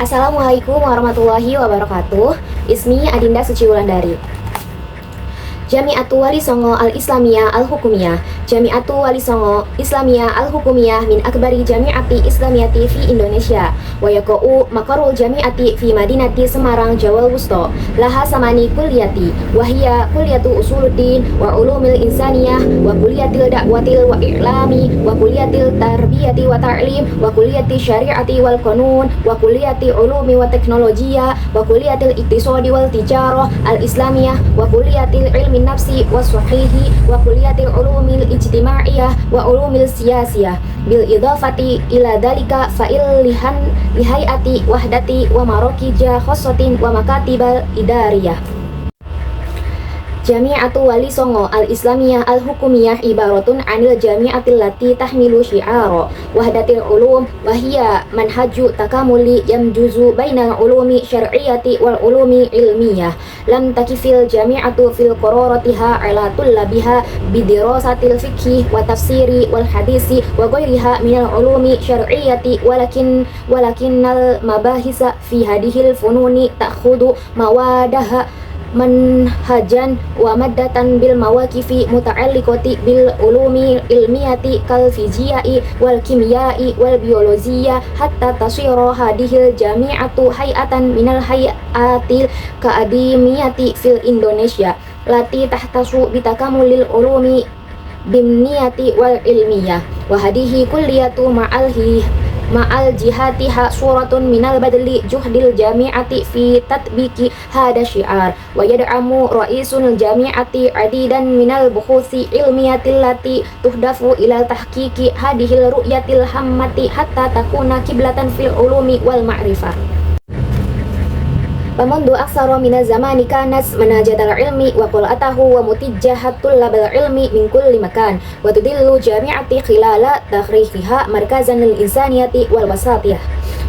Assalamualaikum warahmatullahi wabarakatuh. Ismi Adinda Suci Wulandari. Jami'atu Wali Songo Al-Islamiyah Al-Hukumiyah. Jami'atu Wali Songo Islamiyah Al-Hukumiyah min akbari jami'ati islamiyati fi Indonesia. Wa yaqa'u maqarul jami'ati fi Madinati Semarang, Jawa Wusto. Laha samani kulliyati wa hiya kulliyatu usuluddin wa ulumil insaniyah wa kulliyatil da'watil wa i'lami wa kulliyatil tarbiyati wa ta'lim wa kulliyati syari'ati wal qanun wa kulliyati ulumi wa teknologiya wa kulliyatil iktisadi wal tijarah al-islamiyah wa kulliyatil ilmi nafsi wa sahihi wa kulliyatil ulumil ijtimaiyah wa ulumil siyasiyah bil idafati ila dalika fa'il lihayati wahdati wa marokija khossotin wa makatibal idariyah. Jami'atu Wali Songo Al-Islamiyah Al-Hukumiyah ibaratun anil jami'atil lati tahmilu syi'ara wahdatil ulum wahiyya manhaju takamuli yamjuzu bainal ulumi syar'iyyati wal ulumi ilmiyah. Lam takifil jami'atu fil qararatiha ala tullabiha bidirasatil fiqhi wa tafsiri wal hadisi wa ghairiha minal ulumi syar'iyyati walakinnal mabahisa fi hadihil fununi ta'khudu mawadaha manhajan wa maddatan bil mawaqifi muta'alliqati bil ulumi ilmiyati kal fiziyai wal kimiyai wal biologiyah hatta tasira hadihil jami'atu hay'atan minal hay'atil kaadimiyati fil Indonesia lati tahtasu bitakamulil ulumi bimniyati wal ilmiyah wa hadihi kulliyatu ma'al jihatiha suratun minal badli juhdil jami'ati fi tatbiki hada syiar wa yad'amu ra'isul jami'ati adidan minal bukhusi ilmiyatil lati tuhdafu ila tahqiqi hadihil ru'yatil hammati hatta takuna kiblatan fil ulumi wal ma'rifah. Pamundu aksara minaz zamani kanas manajatal ilmi wa qul'atahu wa mutijjahatul labal ilmi min kulli makan wa tudillu jami'ati khilala takhrifiha markazan lil insaniyati wal wasatiyah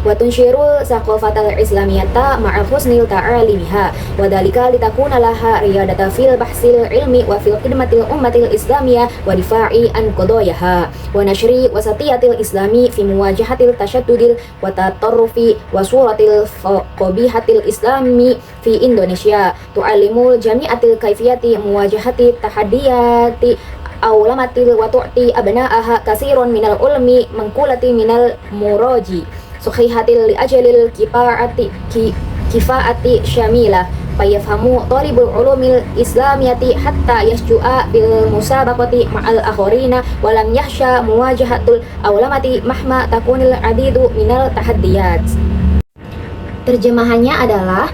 wa tunshirul saqafatal islamiyata ma'a husnil ta'ali biha wa dalika litakuna laha riyadata fil bahsil ilmi wa fil khidmatil ummatil islamiyah wa difa'i an qadayaha wa nashri wasatiyatil islami fi muwajahatil tashaddudil wa tatarrufi wa suratil qabihatil islami fi Indonesia tu'allimul jami'atil kaifiyati muwajahati tahadiyati awlamatil wa tu'ti abna'aha kasirun minal ulmi mangkulati minal muraji suhihatil li ajalil kifaati syamilah fayafhamu talibul ulumil islamiyati hatta yasju'a bil musabaqati ma'al akhirina walam yahsha muwajahatul awlamati mahma takunil adidu minal tahaddiyat. Terjemahannya adalah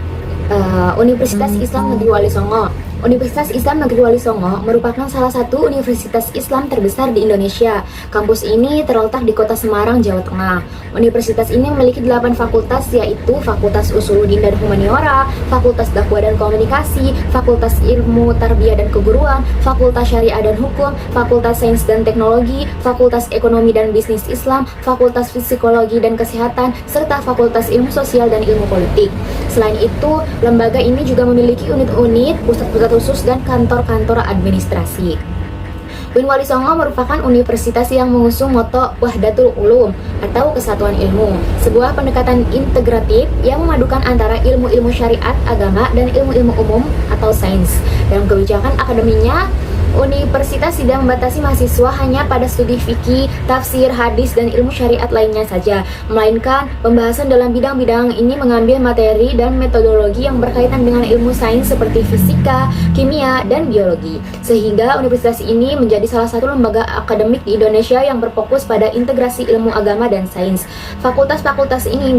Universitas Islam Negeri Wali Songo. Universitas Islam Negeri Wali Songo merupakan salah satu universitas Islam terbesar di Indonesia. Kampus ini terletak di Kota Semarang, Jawa Tengah. Universitas ini memiliki 8 fakultas, yaitu Fakultas Usuluddin dan Humaniora, Fakultas Dakwah dan Komunikasi, Fakultas Ilmu Tarbiyah dan Keguruan, Fakultas Syariah dan Hukum, Fakultas Sains dan Teknologi, Fakultas Ekonomi dan Bisnis Islam, Fakultas Psikologi dan Kesehatan, serta Fakultas Ilmu Sosial dan Ilmu Politik. Selain itu, lembaga ini juga memiliki unit-unit, pusat-pusat khusus dan kantor-kantor administrasi. UIN Wali Songo merupakan universitas yang mengusung moto Wahdatul Ulum atau kesatuan ilmu, sebuah pendekatan integratif yang memadukan antara ilmu-ilmu syariat, agama, dan ilmu-ilmu umum atau sains. Dalam kebijakan akademinya, universitas tidak membatasi mahasiswa hanya pada studi fikih, tafsir, hadis, dan ilmu syariat lainnya saja, melainkan pembahasan dalam bidang-bidang ini mengambil materi dan metodologi yang berkaitan dengan ilmu sains seperti fisika, kimia, dan biologi. Sehingga universitas ini menjadi salah satu lembaga akademik di Indonesia yang berfokus pada integrasi ilmu agama dan sains. Fakultas-fakultas ini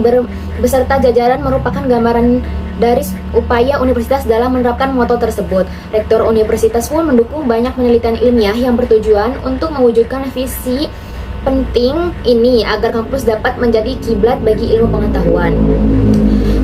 beserta jajaran merupakan gambaran dari upaya universitas dalam menerapkan moto tersebut. Rektor universitas pun mendukung banyak penelitian ilmiah yang bertujuan untuk mewujudkan visi penting ini agar kampus dapat menjadi kiblat bagi ilmu pengetahuan.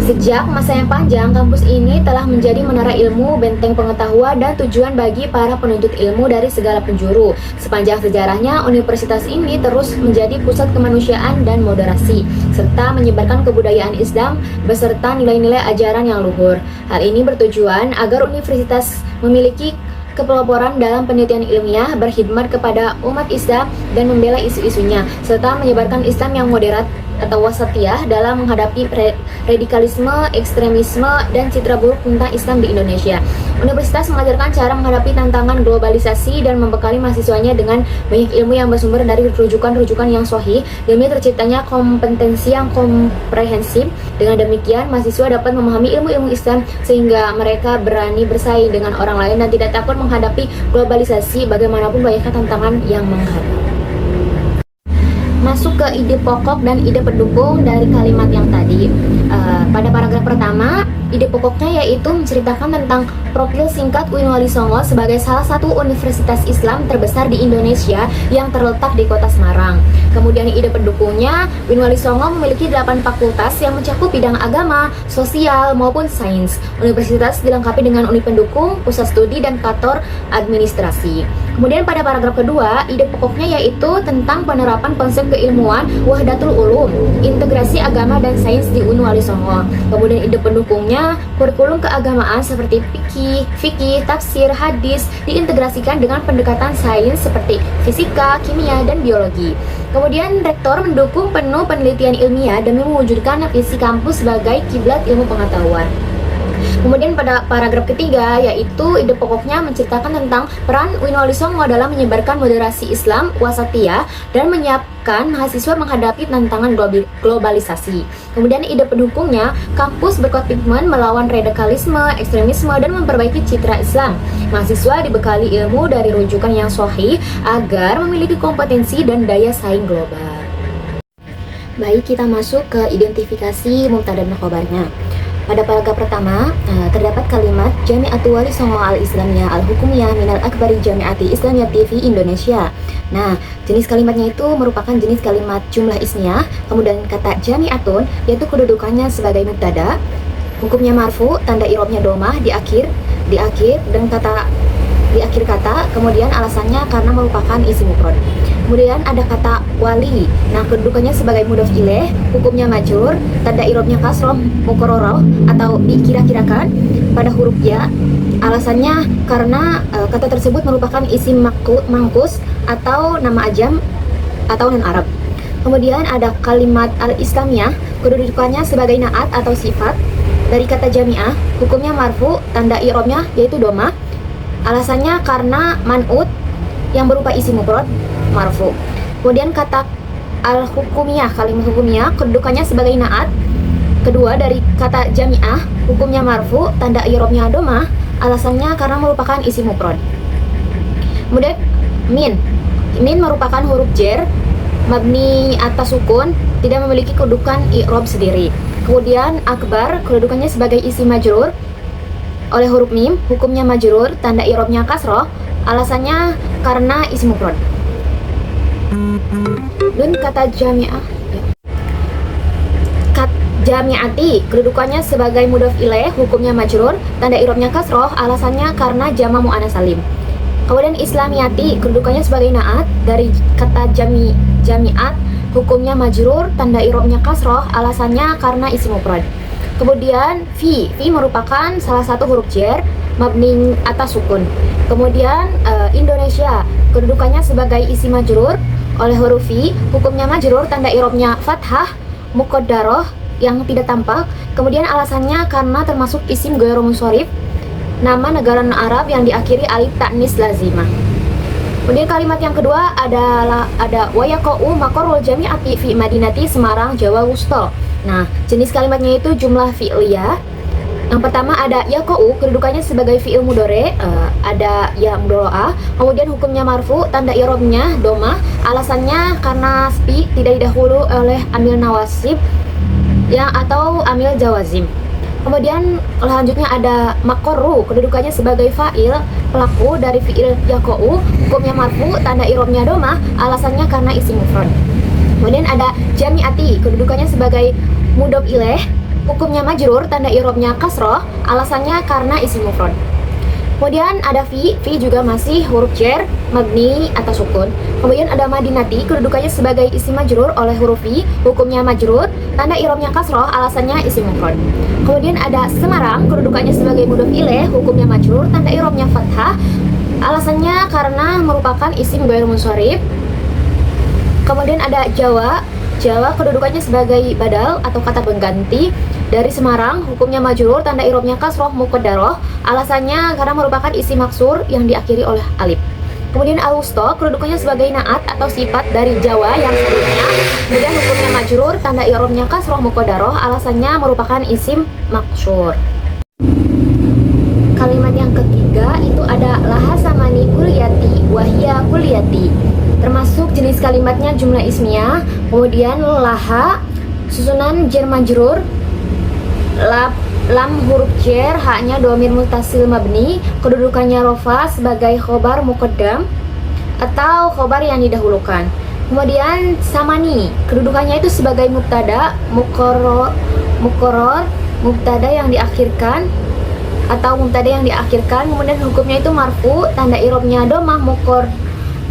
Sejak masa yang panjang, kampus ini telah menjadi menara ilmu, benteng pengetahuan, dan tujuan bagi para penuntut ilmu dari segala penjuru. Sepanjang sejarahnya, universitas ini terus menjadi pusat kemanusiaan dan moderasi, serta menyebarkan kebudayaan Islam beserta nilai-nilai ajaran yang luhur. Hal ini bertujuan agar universitas memiliki kepeloporan dalam penelitian ilmiah, berkhidmat kepada umat Islam dan membela isu-isunya, serta menyebarkan Islam yang moderat atau wasatiyah dalam menghadapi radikalisme, ekstremisme, dan citra buruk tentang Islam di Indonesia. Universitas mengajarkan cara menghadapi tantangan globalisasi dan membekali mahasiswanya dengan banyak ilmu yang bersumber dari rujukan-rujukan yang sahih demi terciptanya kompetensi yang komprehensif. Dengan demikian, mahasiswa dapat memahami ilmu-ilmu Islam sehingga mereka berani bersaing dengan orang lain dan tidak takut menghadapi globalisasi bagaimanapun banyaknya tantangan yang menghadap. Masuk ke ide pokok dan ide pendukung dari kalimat yang tadi. Pada paragraf pertama, ide pokoknya yaitu menceritakan tentang profil singkat UIN Wali Songo sebagai salah satu universitas Islam terbesar di Indonesia yang terletak di kota Semarang. Kemudian ide pendukungnya, UIN Wali Songo memiliki 8 fakultas yang mencakup bidang agama, sosial, maupun sains. Universitas dilengkapi dengan unit pendukung, pusat studi, dan kantor administrasi. Kemudian pada paragraf kedua, ide pokoknya yaitu tentang penerapan konsep keilmuan Wahdatul Ulum, integrasi agama dan sains di UIN Wali Songo. Kemudian ide pendukungnya, kurikulum keagamaan seperti fikih, tafsir, hadis diintegrasikan dengan pendekatan sains seperti fisika, kimia, dan biologi. Kemudian rektor mendukung penuh penelitian ilmiah demi mewujudkan visi kampus sebagai kiblat ilmu pengetahuan. Kemudian pada paragraf ketiga, yaitu ide pokoknya menceritakan tentang peran UIN Wali Songo dalam menyebarkan moderasi Islam wasatiyah dan menyiapkan mahasiswa menghadapi tantangan globalisasi. Kemudian ide pendukungnya, kampus berkomitmen melawan radikalisme, ekstremisme, dan memperbaiki citra Islam. Mahasiswa dibekali ilmu dari rujukan yang sahih agar memiliki kompetensi dan daya saing global. Baik, kita masuk ke identifikasi mubtada dan khobarnya. Pada paragraf pertama, terdapat kalimat Jami'atu Wali Songo Al-Islamiyah Al-Hukumiyah Minal Akbari Jami'ati Islamiyati fi Indonesia. Nah, jenis kalimatnya itu merupakan jenis kalimat jumlah ismiyah, kemudian kata Jami'atun yaitu kedudukannya sebagai mubtada, hukumnya marfu, tanda i'rabnya domah di akhir dan kata di akhir kata, kemudian alasannya karena merupakan isim mufrad. Kemudian ada kata wali. Nah, kedudukannya sebagai mudhof ilaih, hukumnya majrur, tanda i'rabnya kasroh muqarrarah atau dikira-kirakan pada huruf ya. Alasannya karena kata tersebut merupakan isim mangkus atau nama ajam atau non Arab. Kemudian ada kalimat al-islamiyah, kedudukannya sebagai naat atau sifat dari kata jami'ah, hukumnya marfu, tanda i'rabnya yaitu domah. Alasannya karena man'ut yang berupa isim mufrad marfu. Kemudian kata al-hukumiyah, kalimat hukumiyah, kedudukannya sebagai naat kedua dari kata jami'ah, hukumnya marfu, tanda i'rabnya domah. Alasannya karena merupakan isim mufrad. Kemudian min merupakan huruf jar mabni atas sukun, tidak memiliki kedudukan i'rab sendiri. Kemudian akbar, kedudukannya sebagai isim majrur oleh huruf mim, hukumnya majrur, tanda i'rabnya kasroh. Alasannya karena isim mufrad. Dan kata jami'ah, jami'ati, kedudukannya sebagai mudhof ilaih, hukumnya majrur, tanda i'rabnya kasroh. Alasannya karena jama' muannats salim. Kemudian islamiyati, kedudukannya sebagai naat dari kata jami'at, hukumnya majrur, tanda i'rabnya kasroh. Alasannya karena isim mufrad. Kemudian fi merupakan salah satu huruf jar mabni atas sukun. Kemudian Indonesia, kedudukannya sebagai isim majrur oleh huruf fi, hukumnya majrur, tanda i'rabnya fathah muqaddarah yang tidak tampak. Kemudian alasannya karena termasuk isim ghairu munsharif, nama negara Arab yang diakhiri alif ta'nis lazimah. Kemudian kalimat yang kedua ada wayaqa'u maqarrul jami'ati fi Madinati Semarang Jawa Wusta. Nah, jenis kalimatnya itu jumlah fi'liyah. Yang pertama ada yaqa'u, kedudukannya sebagai fi'il mudhari, ada ya mudhari'ah. Kemudian hukumnya marfu, tanda i'rabnya domah. Alasannya karena fi tidak didahului oleh amil nawasib yang atau amil jawazim. Kemudian selanjutnya ada maqarru, kedudukannya sebagai fa'il pelaku dari fi'il yaqa'u, hukumnya marfu, tanda i'rabnya domah. Alasannya karena isim mufrad. Kemudian ada jami'ati, kedudukannya sebagai mudhof ilaih, hukumnya majrur, tanda i'rabnya kasroh. Alasannya karena isim mufrad. Kemudian ada fi juga masih huruf jar mabni atas sukun. Kemudian ada madinati, kedudukannya sebagai isim majrur oleh huruf fi, hukumnya majrur, tanda i'rabnya kasroh. Alasannya isim mufrad. Kemudian ada Semarang, kedudukannya sebagai mudhof ilaih, hukumnya majrur, tanda i'rabnya fathah. Alasannya karena merupakan isim ghairu munsharif. Kemudian ada Jawa, Jawa kedudukannya sebagai badal atau kata pengganti. Dari Semarang hukumnya majrur, tanda i'rabnya kasroh muqaddarah, alasannya karena merupakan isim maksur yang diakhiri oleh alif. Kemudian al-wusta kedudukannya sebagai naat atau sifat dari Jawa yang sebelumnya. Kemudian hukumnya majrur, tanda i'rabnya kasroh muqaddarah, alasannya merupakan isim maksur. Kalimat yang ketiga itu ada laha samani kulliyati wahia kulliyati. Termasuk jenis kalimatnya jumlah ismiyah. Kemudian laha susunan jar majrur, lam huruf jar, haknya dhamir muttasil mabni, kedudukannya rofa sebagai khobar muqaddam atau khobar yang didahulukan. Kemudian samani kedudukannya itu sebagai mubtada muqarrar, mubtada yang diakhirkan atau mubtada yang diakhirkan. Kemudian hukumnya itu marfu, tanda i'rabnya dhammah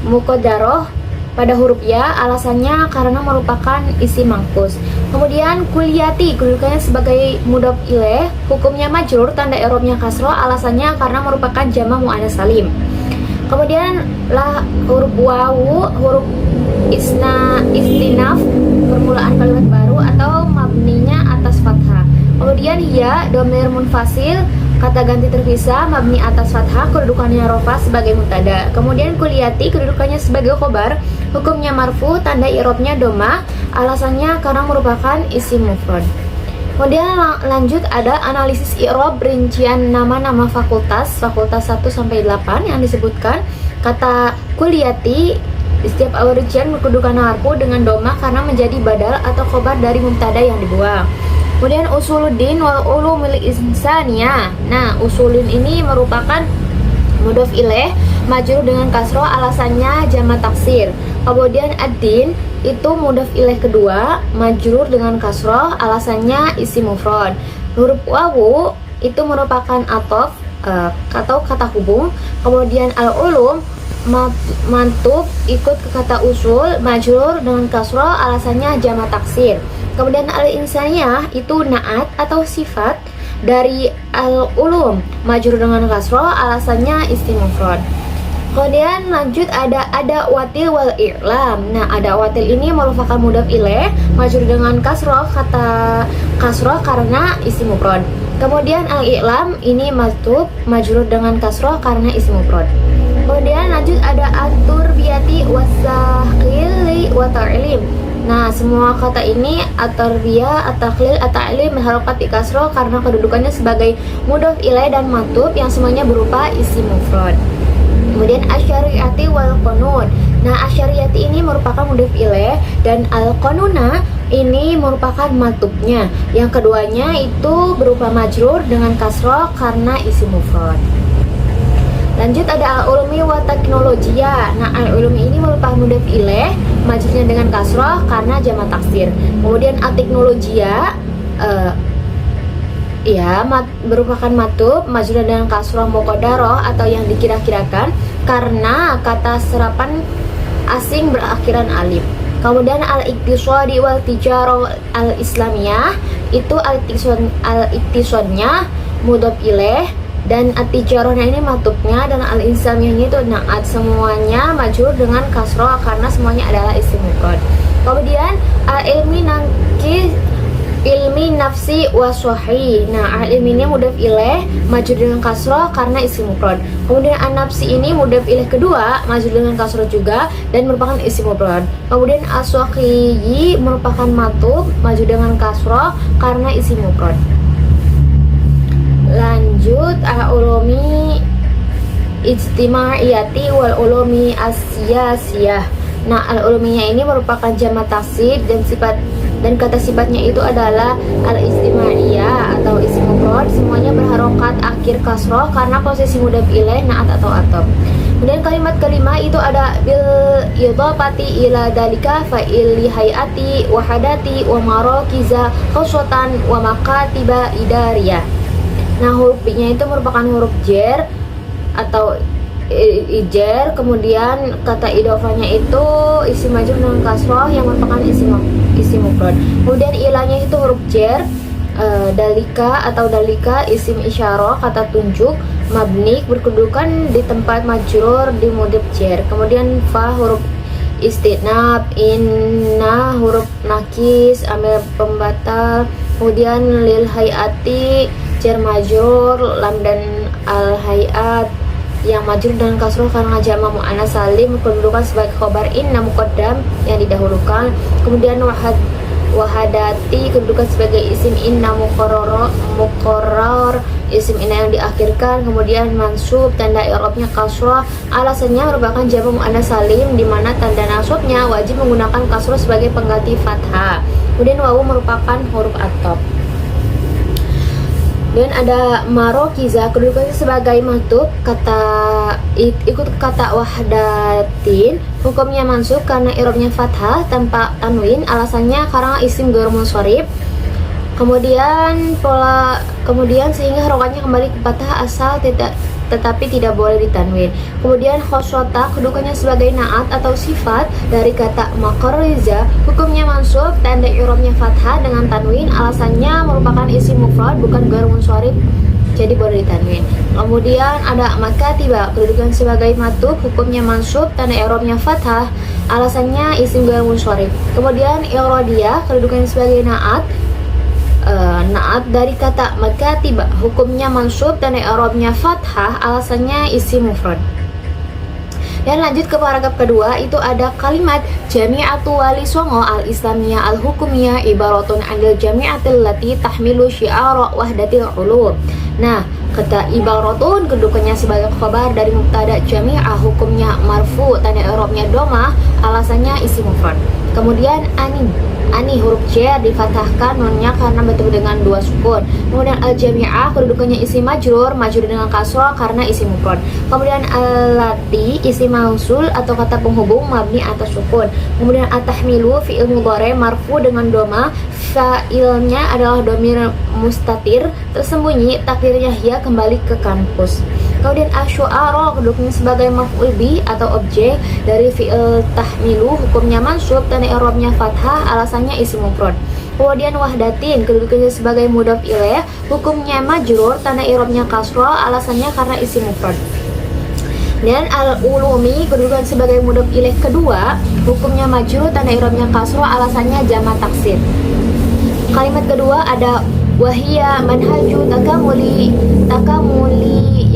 muqaddarah pada huruf ya, alasannya karena merupakan isim mangkus. Kemudian kulliyati kedudukannya sebagai mudhof ilaih, hukumnya majrur, tanda i'rabnya kasroh, alasannya karena merupakan jamak muannats salim. Kemudian lah huruf wawu, huruf istinaf, permulaan kalimat baru atau mabninya atas fathah. Kemudian ya dhamir munfasil, kata ganti terpisah, mabni atas fathah, kedudukannya rofa sebagai mubtada. Kemudian kulliyati kedudukannya sebagai khobar, hukumnya marfu, tanda i'rabnya dhammah, alasannya karena merupakan isim mufrad. Kemudian lanjut ada analisis i'rab rincian nama-nama fakultas 1 sampai 8 yang disebutkan. Kata kulliyati di setiap awal rincian berkedudukan marfu dengan dhammah karena menjadi badal atau khobar dari mubtada yang dibuang. Kemudian usuluddin wal ulumul insaniyah. Nah, usulin ini merupakan mudhof ilaih majrur dengan kasroh, alasannya jamak taksir. Kemudian ad-din itu mudhof ilaih kedua majrur dengan kasroh, alasannya isim mufrad. Huruf wawu itu merupakan athof atau kata hubung. Kemudian al-ulum mantub ikut ke kata usul majrur dengan kasroh, alasannya jamak taksir. Kemudian al-insaniyah itu naat atau sifat dari al-ulum majrur dengan kasroh, alasannya isim mufrad. Kemudian lanjut ada watil wal i'lam. Nah, ada watil ini merupakan mudhof ilaih majrur dengan kasroh, kata kasroh karena isim mufrad. Kemudian al-i'lam ini mantub majrur dengan kasroh karena isim mufrad. Kemudian lanjut ada at-turbiyati was-sakhili wa ta'lim. Nah, semua kata ini at-tarbiyah, at-takhlil, at-ta'lim berharokat di kasroh karena kedudukannya sebagai mudhof ilaih dan mantub yang semuanya berupa isim mufrad. Kemudian asyariyati wal qanun. Nah, asyariyati ini merupakan mudhof ilaih dan al-qanuna ini merupakan mantubnya. Yang keduanya itu berupa majrur dengan kasroh karena isim mufrad. Lanjut ada al-ulumi wa teknologiya. Nah, al-ulumi ini merupakan mudhof ilaih majrurnya dengan kasroh karena jamak taksir. Kemudian al-teknologiya merupakan matub majrur dengan kasroh muqaddarah atau yang dikira-kirakan karena kata serapan asing berakhiran alif. Kemudian al-iqtisadi wal tijarah al-islamiyah itu al-iqtisadnya mudhof ilaih dan at-tijarahnya ini matubnya dan al-islamiyahnya itu naat, semuanya majrur dengan kasroh karena semuanya adalah isim mufrad. Kemudian ilmi nafsi wa sahih. Nah, al-ilmi ini mudhof ilaih majrur dengan kasroh karena isim mufrad. Kemudian an-nafsi ini mudhof ilaih kedua majrur dengan kasroh juga dan merupakan isim mufrad. Kemudian as-sahih merupakan matub majrur dengan kasroh karena isim mufrad. Lanjut al-ulumi ijtimaiyati wal ulumi as-siyasiyah. Nah, al-ulumiyah ini merupakan jamak taksir dan kata sifatnya itu adalah al-ijtimaiyah atau isim mufrad, semuanya berharokat akhir kasroh karena posisi mudhof ilaih naat atau atop. Kemudian kalimat kelima itu ada bil idhafati ila dalika fa'il hayati wa hadati wa marakiza khuswatan wa makatiba idariyah. Nah, huruf B-nya itu merupakan huruf jar atau ijar. Kemudian kata idhofahnya itu isim majrur dengan kasroh yang merupakan isim mufrad. Kemudian ilahnya itu huruf jar, dalika atau dalika isim isyarah, kata tunjuk mabni berkedudukan di tempat majrur di mudhof jar. Kemudian fa huruf Istinab, inna huruf nakis, amil pembatal. Kemudian lil hayati, jar majrur, lam dan al hayat yang majrur dengan kasroh karena jamak muannas salim kedudukan sebagai khobar inna muqaddam yang didahulukan. Kemudian wahadati kedudukan sebagai isim inna muqarrar isim inna yang diakhirkan. Kemudian mansub tanda i'rabnya kasroh, alasannya merupakan jamak muannas salim di mana tanda nasabnya wajib menggunakan kasroh sebagai pengganti fathah. Kemudian wawu merupakan huruf atop. Dan ada marokiza kedudukannya sebagai maktub ikut kata wahdatin, hukumnya mansub karena i'rabnya fathah tanpa tanwin, alasannya karena isim ghair munsharif. Kemudian sehingga harokatnya kembali ke fathah asal tetapi tidak boleh ditanwin. Kemudian khosyota kedudukannya sebagai naat atau sifat dari kata makariza, hukumnya mansub tanda i'rabnya fathah dengan tanwin, alasannya merupakan isim mufrad bukan ghair munsharif jadi boleh ditanwin. Kemudian ada makatiba kedudukan sebagai matub, hukumnya mansub tanda i'rabnya fathah, alasannya isim ghair munsharif. Kemudian i'radiyah kedudukannya sebagai naat dari kata makatiba, hukumnya mansub dan i'rabnya fathah, alasannya isim mufrad. Dan lanjut ke paragraf kedua, itu ada kalimat jami'atu wali songo al-islamiyah al-hukumiyah ibaratun anil jami'atil lati tahmilu syi'ara wahdatil ulum. Nah, kata ibaratun kedudukannya sebagai khabar dari mubtada jami'ah, hukumnya marfu tanda i'rabnya domah, alasannya isim mufrad. Kemudian ani huruf jar difathahkan nunnya karena bertemu dengan dua sukun. Kemudian al-jami'ah kedudukannya isim majrur dengan kasrah karena isim mufrad. Kemudian al-lati isim mausul atau kata penghubung mabni atas sukun. Kemudian at-tahmilu fi'il mudhari marfu dengan doma, fa'ilnya adalah domir mustatir tersembunyi, takdirnya hiya kembali ke kampus. Kemudian asyu'ara kedudukannya sebagai maf'ul bi atau objek dari fi'il tahmilu, hukumnya mansub tanda i'rabnya fathah, alasannya isim mufrad. Kemudian wahdatin kedudukannya sebagai mudhaf ilaih, hukumnya majrur tanda i'rabnya kasrah, alasannya karena isim mufrad. Dan al-ulumi kedudukan sebagai mudhaf ilaih kedua, hukumnya majrur tanda i'rabnya kasrah, alasannya jamak taksir. Kalimat kedua ada wahia manhaju takamuli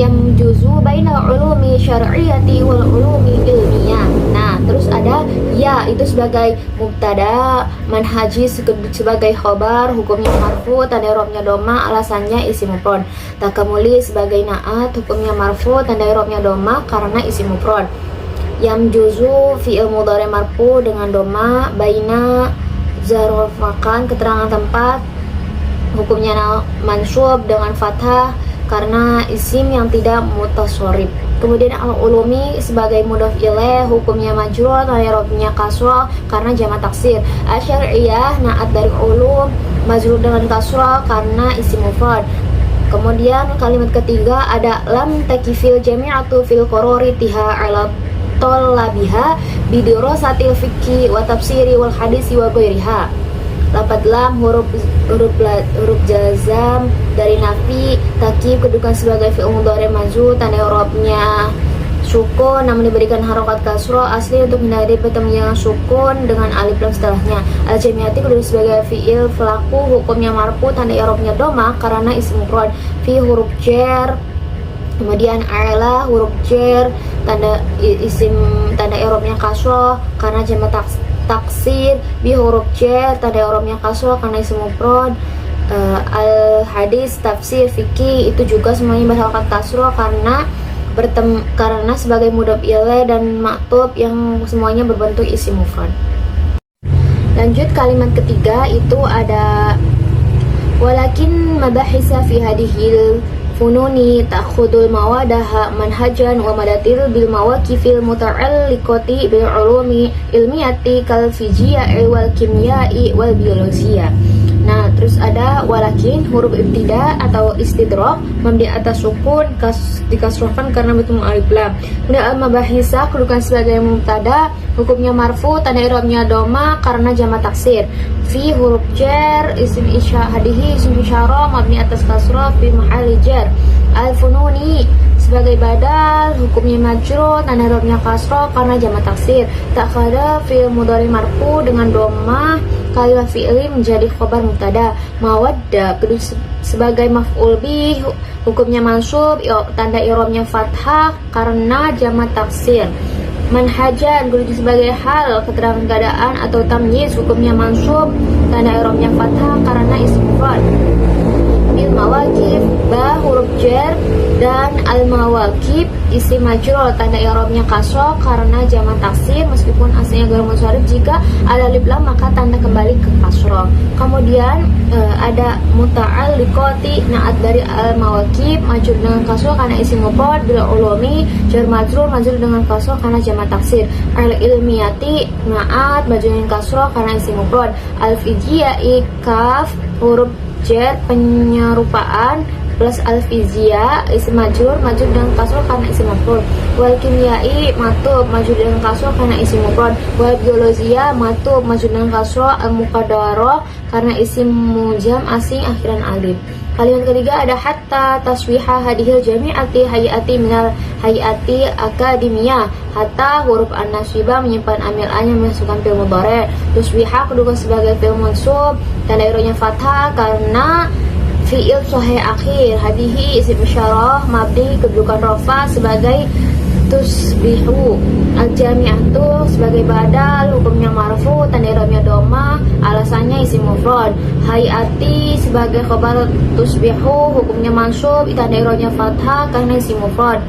yang juzu bainal ulumi syar'iyyati wal ulumi ilmiyah. Nah, terus ada ya itu sebagai mubtada, manhaji sebagai khobar, hukumnya marfu tanda i'rabnya doma, alasannya isim mufrad. Takamuli sebagai naat, hukumnya marfu tanda i'rabnya doma karena isim mufrad. Yang juzu fi'il mudhari marfu dengan doma, baina zarf makan keterangan tempat, hukumnya mansub dengan fathah karena isim yang tidak mutasorib. Kemudian al-ulumi sebagai mudhaf ilaih, hukumnya majrur tanda i'rabnya kasrah karena jamak taksir. Asyariyah naat dari ulum, majrur dengan kasrah karena isim mufrad. Kemudian kalimat ketiga ada lam takifil jami'atu fil qarari tiha ala talabiha bidirasatil fiqhi wa tafsiri wal hadisi wa ghairiha. Lafadz lam huruf jazam dari nafi, takif kedudukan sebagai fi'il mudhari majzum tanda i'rabnya sukun namun diberikan harokat kasroh asli untuk menghindari bertemunya sukun dengan alif lam setelahnya. Al-jami'ati kedudukan sebagai fi'il pelaku, hukumnya marfu tanda i'rabnya doma karena isim mufrad. Fi huruf jar, kemudian ala huruf jar tanda i'rabnya kasroh karena jamak taksir. Bi huruf jar tanda i'rabnya kasroh karena isim mufrad. Al hadis tafsir fikih itu juga semuanya berharokat kasroh karena sebagai mudhaf ilaih dan maktub yang semuanya berbentuk isim mufrad. Lanjut kalimat ketiga itu ada walakin mabahisa fi hadhil fununi ta'khudul mawadaha manhajan wa madatil bil mawaqifil muta'alliqati bil ulumi ilmiyati kal fiziya'i wal kimya'i wal biologiyah. Nah, terus ada walakin huruf ibtida atau istidrak mabni atas sukun dikasrohkan karena bertemu alif lam. Kemudian al-mabahisa kedudukan sebagai mubtada, hukumnya marfu tanda i'rabnya doma karena jamak taksir. Fi huruf jar isim isyarah mabni atas kasrah fi mahalli jar. Al-fununi sebagai badal, hukumnya majrur, tanda i'rabnya kasroh karena jamak taksir. Takada fi'il mudhari marfu dengan dhammah kalimat fi'li menjadi khobar mubtada. Mawadda sebagai maf'ul bih, hukumnya mansub, tanda i'rabnya fathah karena jamak taksir. Manhajan sebagai hal, keterangan keadaan atau tamyiz, hukumnya mansub, tanda i'rabnya fathah karena isim mufrad. Bil mawakib, ba huruf jar, dan al mawakib isim majrur, tanda i'rabnya kasroh karena jamak taksir meskipun aslinya ghair munsharif. Jika ada alif lam maka tanda kembali ke kasroh. Kemudian ada muta'alliqati, naat dari al mawakib, majrur dengan kasroh karena isim mufrad. Bil ulumi, jar majrur dengan kasroh karena jamak taksir. Al ilmiyati, naat majrur dengan kasroh karena isim mufrad. Al fijiyai, kaf huruf jar penyerupaan plus al-fizia isim majrur dengan kasroh karena isim maf'ul. Wal kimyai matub majrur dengan kasroh karena isim mufrad. Wal biologia matub majrur dengan kasroh al-muqaddarah karena isim mujam asing akhiran alif. Kalimat ketiga ada hatta taswiha hadhil jami'ati hayati minal hayati akademia. Hatta huruf an-nasibah menyimpan amil a-nya memasukkan fi'il mudhari'. Taswiha kedudukan sebagai fi'il mansub, tanda i'rabnya fathah karena fi'il sahih akhir. Hadihi isim isyarah mabni kedudukan rafa sebagai tusbihu. Al-jami'atu sebagai badal, hukumnya marfu, tanda i'rabnya dhammah, alasannya isim mufrad. Hayati sebagai khabar tusbihu, hukumnya mansub, tanda i'rabnya fathah karena isim mufrad.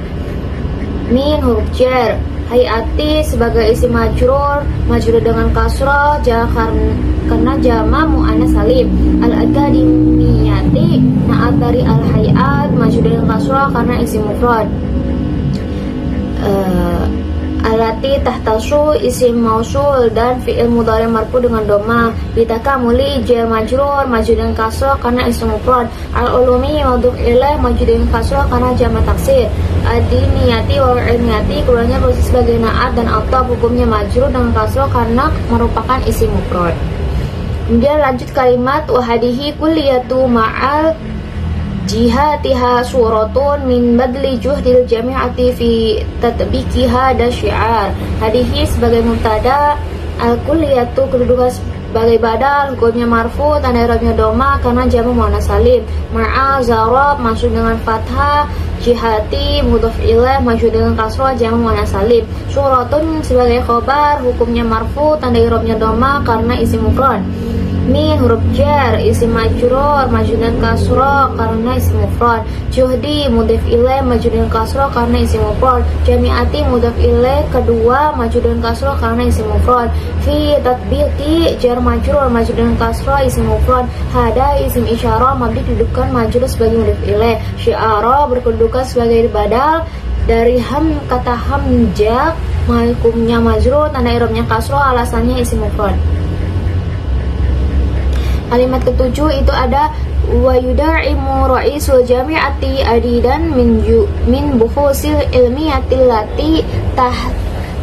Min huruf jar. Hayati sebagai isim majrur dengan kasrah karena jama' muannas salim. Al-akademiyati naat dari al-hayat majrur dengan kasrah karena isim mufrad. Alati tahtasu isim mausul dan fi'il mudhari marfu dengan dhammah. Bitakamuli jar majrur dengan kasrah karena isim mufrad. Al-ulumi mudhof ilaih majrur dengan kasrah karena jamak taksir. Ad-diniyati wal ilmiyati keduanya posisi sebagai naat dan ataf, hukumnya majrur dengan kasrah karena merupakan isim mufrad. Kemudian lanjut kalimat wahadihi kulliyatu ma'al jihatiha suratun min badli juhdil jami'ati fi tatbiqiha da syiar. Hadihi sebagai mubtada, al kulliyatu kedudukan sebagai badal, hukumnya marfu, tanda i'rabnya dhammah karena jamak muannas salim. Ma'a zarab masuk dengan fathah. Jihati mudhof ilaih majrur dengan kasrah jamak muannas salim. Suratun sebagai khabar, hukumnya marfu, tanda i'rabnya dhammah karena isim mufrad. Min huruf jar isim majrur dengan kasrah karena isim mufrad. Juhdi mudhof ilaih majrur dengan kasrah karena isim mufrad. Jami'ati mudhof ilaih kedua majrur dengan kasrah karena isim mufrad. Fi tatbiqi jar majrur dengan kasrah isim mufrad. Hada isim isyarah mabni kedudukan majrur sebagai mudhof ilaih. Syi'ara berkedudukan sebagai badal dari kata hamzah, hukumnya majrur, tanda i'rabnya kasrah, alasannya isim mufrad. Kalimat ketujuh itu ada wa yudaimu ra'isul jami'ati adidan min buhusil ilmiyatil lati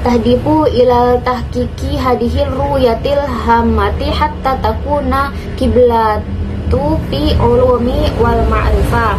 tahdifu ilal tahqiqi hadihil ruyatil hammati hatta takuna kiblatu fi ulumi wal ma'rifah.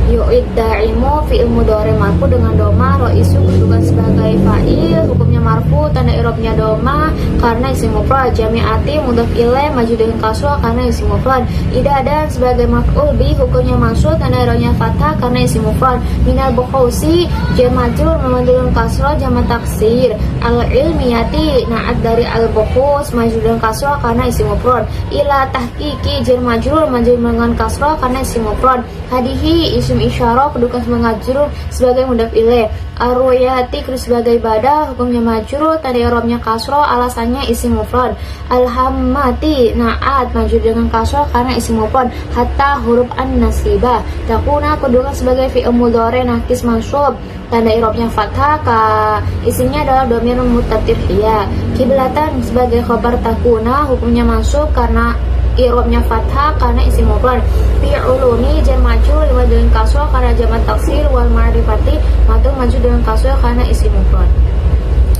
Yu'iddaimu fi'il mudhari marfu dengan dhammah, ra'isu kedudukan sebagai fa'il, hukumnya marfu, tanda i'rabnya dhammah karena isim mufrad. Jami'ati mudhof ilaih majrur dengan kasrah karena isim mufrad. Idadan sebagai maf'ul bih, hukumnya mansub, tanda i'rabnya fathah karena isim mufrad. Minal bukhusi jar majrur dengan kasrah jamak taksir. Al ilmiyati naat dari al bukhus majrur dengan kasrah karena isim mufrad. Ila tahqiqi jar majrur dengan kasrah karena isim mufrad. Hadihi isim isyarah kedudukan majrur sebagai mudhof ilaih. Ar-ruyati sebagai badal, hukumnya majrur, tanda i'rabnya kasrah, alasannya isim mufrad. Al-hammati naat majrur dengan kasrah karena isim mufrad. Hatta huruf an-nasibah takuna kedudukan sebagai fi'il mudhari nakis mansub, tanda i'rabnya fathah, isimnya adalah dhamir muttasil hiya. Kiblatan sebagai khabar takuna, hukumnya mansub karena i'rabnya fathah karena isim mufrad. Fi ulumi jar majrur dengan kasrah karena jamak taksir. Wal ma'rifati majrur dengan kasrah karena isim mufrad.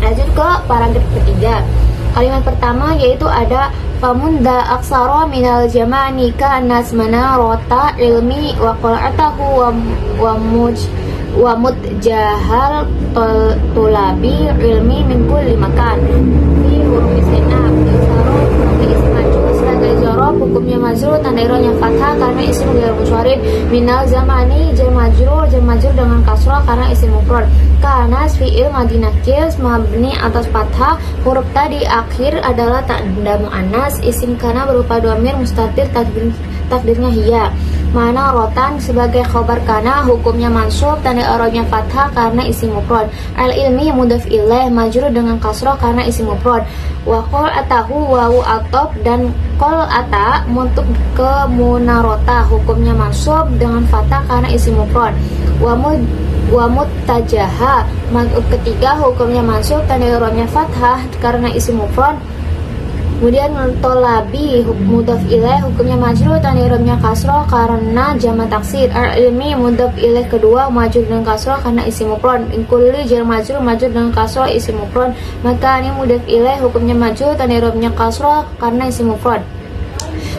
Lanjut ke paragraf ketiga. Kalimat pertama yaitu ada famunda aksara minal jamani kanas manarota ilmi wa qal'atahu wa mutjahal tulabi ilmi min kulli makan. Fi huruf istinaf isaro sebagai isim majrur sebagai zorof hukumnya majrur tanda irohnya fathah karena isim ghairu munsharif. Minal zamani jar majrur dengan kasrah karena isim mufrad. Kanas fi'il madhi nakir mabni atas fathah. Huruf tadi akhir adalah tanda muannas. Isim kana berupa dhamir mustatir takdirnya hiya. Mana rotan sebagai khobar kana hukumnya mansub tanda i'rabnya fathah karena isim mufrad. Al ilmi mudhaf ilaih majrur dengan kasrah karena isim mufrad. Wa qol atahu wawu atop dan qol ata untuk ke munarota hukumnya mansub dengan fathah karena isim mufrad. Wa muttajaha madz'uf ketiga hukumnya mansub tanda i'rabnya fathah karena isim mufrad. Kemudian tolabi mudhaf ilaih hukumnya majrur tanda i'rabnya kasrah karena jamak taksir. Al-ilmi mudhaf ilaih kedua majrur dengan kasrah karena isim mufrad. In kulli jar majrur dengan kasrah isim mufrad. Maka ini mudhaf ilaih hukumnya majrur tanda i'rabnya kasrah karena isim mufrad.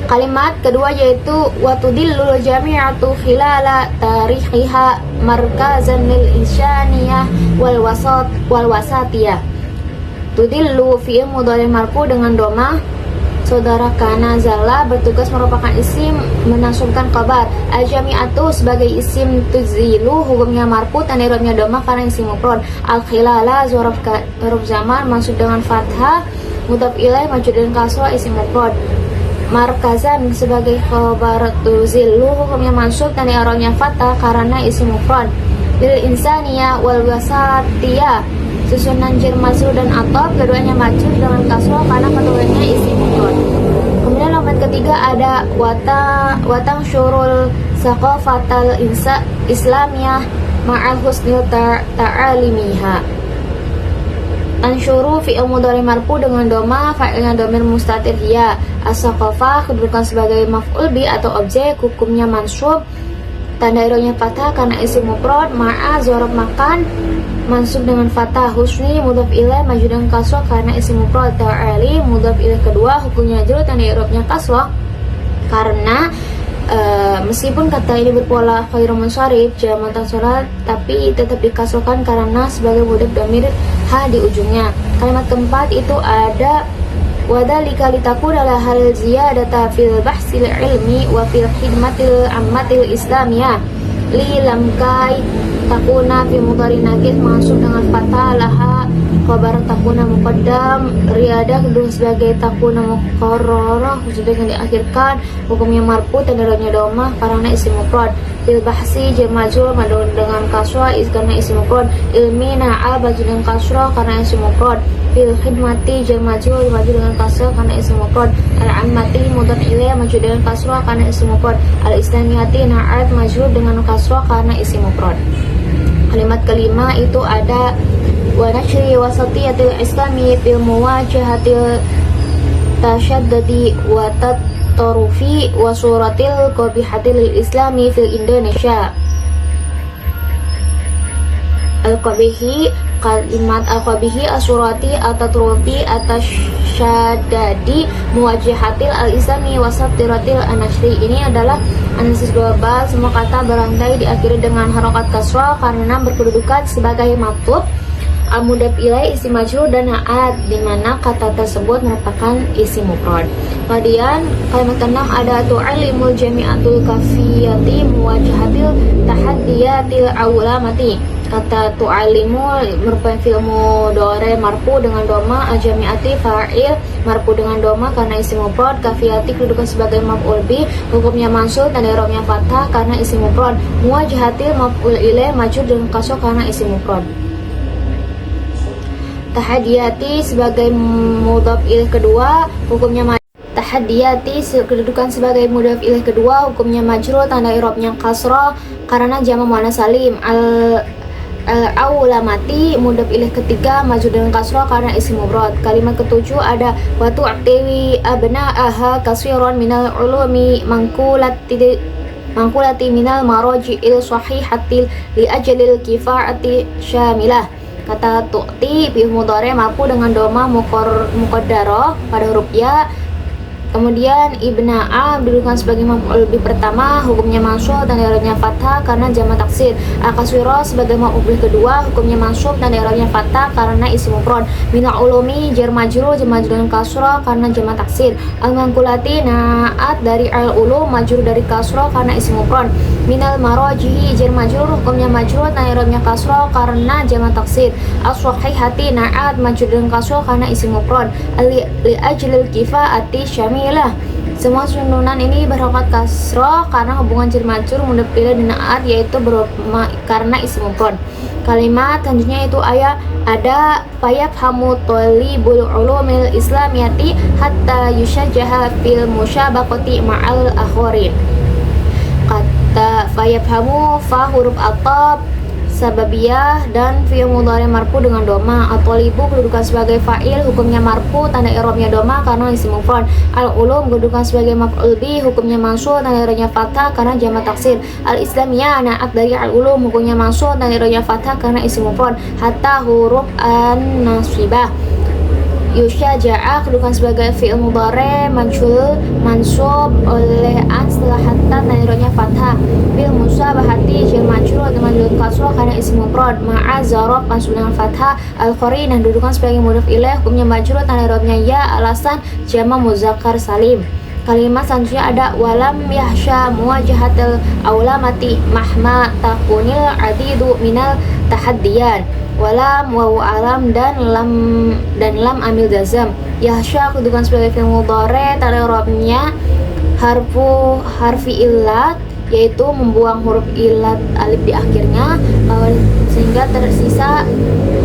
Kalimat kedua yaitu watudillul jami'atu khilala tarikhiha markazan lil insaniyah wal wasatiyah. Tudillu fi'il mudhari marfu dengan doma. Saudara kana zala bertugas merupakan isim menasubkan kabar. Al-jami'atu sebagai isim tuzilu hukumnya marfu tanda i'rabnya doma karena isim mufrad. Al-khilala zorof zaman maksud dengan fathah mudhaf ilaih majrur dengan kasrah isim mufrad. Markazan sebagai khabar tuzilu hukumnya mansub tanda i'rabnya fathah karena isim mufrad. Lil insaniyah wal wasatiyah susunan jar majrur dan atop keduanya majrur dengan kasrah karena keduanya isim mufrad. Kemudian kalimat ketiga ada watang syurul saqafatal islamiyah ma'al husnil ta'alimiha. Ansyuru fi'il mudhari marfu dengan doma fa'ilnya dhamir mustatir hiya. As-saqafah kedudukan sebagai maf'ul bi atau objek hukumnya mansub tanda i'rabnya fathah karena isim mufrad. Ma'a zorof makan mansub dengan fathah. Husni mudhaf ilaih majrur dengan kasrah karena isim mufrad. Ta'ali mudhaf ilaih kedua hukumnya majrur tanda i'rabnya kasrah karena meskipun kata ini berpola ghairu munsharif jamak taksir tapi tetap dikasrahkan karena sebagai mudhaf dhamir ha di ujungnya. Kalimat keempat itu ada wadhalika litakuna lahal ziyadata fil bahsil ilmi wa fil khidmatil ammatil islamiyah li lam kai takuna fi mudhari nakir mansub dengan fathah laha khabar takuna muqaddam riadah kedua sebagai takuna muqarrarah sudah yang diakhirkan hukumnya marfu tanda i'rabnya dhamma karena isim mufrad. Fil bahsi jar majrur dengan kasrah karena isim mufrad. Ilmi na'al majrur dengan kasrah karena isim mufrad. Fil khidmati jar majrur dengan kasrah karena isim mufrad. Al-ammati mudhaf ilaih majrur dengan kasrah karena isim mufrad. Al-islamiyati na'at majrur dengan kasrah karena isim mufrad. Kalimat kelima itu ada wa nashri wasatiyatil islami fil muwajahatil tashaddudi wa tarufi wa suratil qabihatil islami fil Indonesia. Al-qabihi kalimat al-qabihi asurati at-tatrufi at-tashaddadi muwajahatil al-islami wasatiratil anashri. Ini adalah analisis global. Semua kata berantai diakhiri dengan harokat kasrah karena berkedudukan sebagai maf'ul al-mudhaf ilaih isim majrur dan na'at di mana kata tersebut merupakan isim mufrad. Kemudian kalimat keenam ada tu'alimul jami'atul kafiyati muwajahatil tahaddiyatil awlamati. Kata tu'alimu merupakan fi'il mudhari marfu dengan doma, al-jami'ati fa'il marfu dengan doma karena isim mufrad, kafiyati kedudukan sebagai maf'ul bi hukumnya mansub tanda i'rabnya fathah karena isim mufrad. Muwajahatil maf'ul ilaih majrur dengan kasrah karena isim mufrad. Tahadiyati sebagai mudhaf ilaih kedua hukumnya tahadiyati kedudukan sebagai mudhaf ilaih kedua hukumnya majrur tanda i'rabnya kasrah karena jamak muannas salim. Al-awlamati mudhaf ilaih ketiga majrur dengan kasrah karena isim mufrad. Kalimat ketujuh ada wa tu'tiwi abna'aha kasiran minal ulumi mangkulati minal maraji'il sahihatil li ajalil kifa'ati syamilah. Kata tu'ti fi'il mudhari marfu dengan doma muqaddarah pada huruf ya. Kemudian ibna'a didudukan sebagai maf'ul bih pertama, hukumnya mansub dan i'rabnya fathah karena jamak taksir. Akaswiro sebagai maf'ul bih kedua, hukumnya mansub dan i'rabnya fathah karena isim mufrad. Minal ulumi jar majrur dengan kasrah karena jamak taksir. Al-manqulati na'at dari al-ulum majrur dari kasrah karena isim mufrad. Minal marajihi jar majrur, hukumnya majrur dan i'rabnya kasrah karena jamak taksir. As-sahihati na'at majrur dengan kasrah karena isim mufrad. Li ajlil kifaati syami semua susunan ini berharokat kasroh karena hubungan jar majrur mudhof ilaih dan na'at yaitu karena isim mufrad. Kalimat selanjutnya itu ada fayafhamu thalibul ulumil islamiyati hatta yushajjaha fil musyabaqati ma'al akharin. Kata fayafhamu fa huruf atab sababiyah dan fi'il mudhari marfu dengan doma. At-thalibu kedudukan sebagai fa'il, hukumnya marfu, tanda i'rabnya doma karena isim mufrad. Al-ulum kedudukan sebagai maf'ul bih, hukumnya mansub, tanda i'rabnya fathah karena jamak taksir. Al-islamiyah na'at dari al-ulum, hukumnya mansub, tanda i'rabnya fathah karena isim mufrad. Hatta huruf an-nasibah. Yusyaja'a kedudukan sebagai fi'il mudhari mansub oleh an setelah hatta dan i'rabnya fathah. Bil musabahati jar majrur dengan kasrah karena isim mufrad. Ma'a zaraf mansub dengan fathah. Al-qarinah kedudukan sebagai mudhof ilaih, hukumnya majrur dan i'rabnya ya alasan jamak muzakkar salim. Kalimat selanjutnya ada walam yahsya muwajahatil aulamati mahma takunil adidu minal tahaddiyan. Walam wawu alam dan lam amil jazam. Yahsya kedudukan sebagai fi'il mudhari, tanda i'rabnya harfi illat yaitu membuang huruf illat alif di akhirnya sehingga tersisa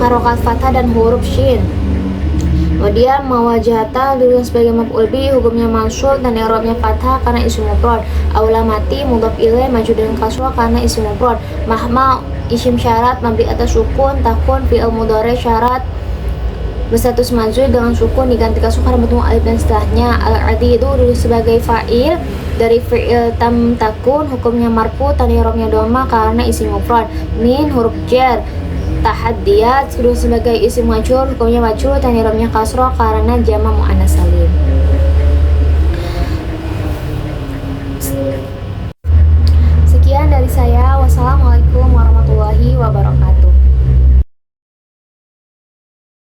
harokat fathah dan huruf shin. Kemudian mawajahata kedudukan sebagai maf'ul bih, hukumnya mansub dan i'rabnya fathah karena isim mufrad. Aulamati mudhof ilaih majrur dengan kasrah karena isim mufrad. Mahma isim syarat mabni atas sukun, takun fi'il mudhari syarat berstatus majrur dengan sukun diganti kasrah karena bertemu alif dan setelahnya. Al-adi itu duduk sebagai fa'il dari fi'il tam takun, hukumnya marfu, tanda i'rabnya dhamma karena isim mufrad. Min huruf jar. Tahaddiyat duduk sebagai isim majrur, hukumnya majrur, tanda i'rabnya kasrah karena jamak muannas salim.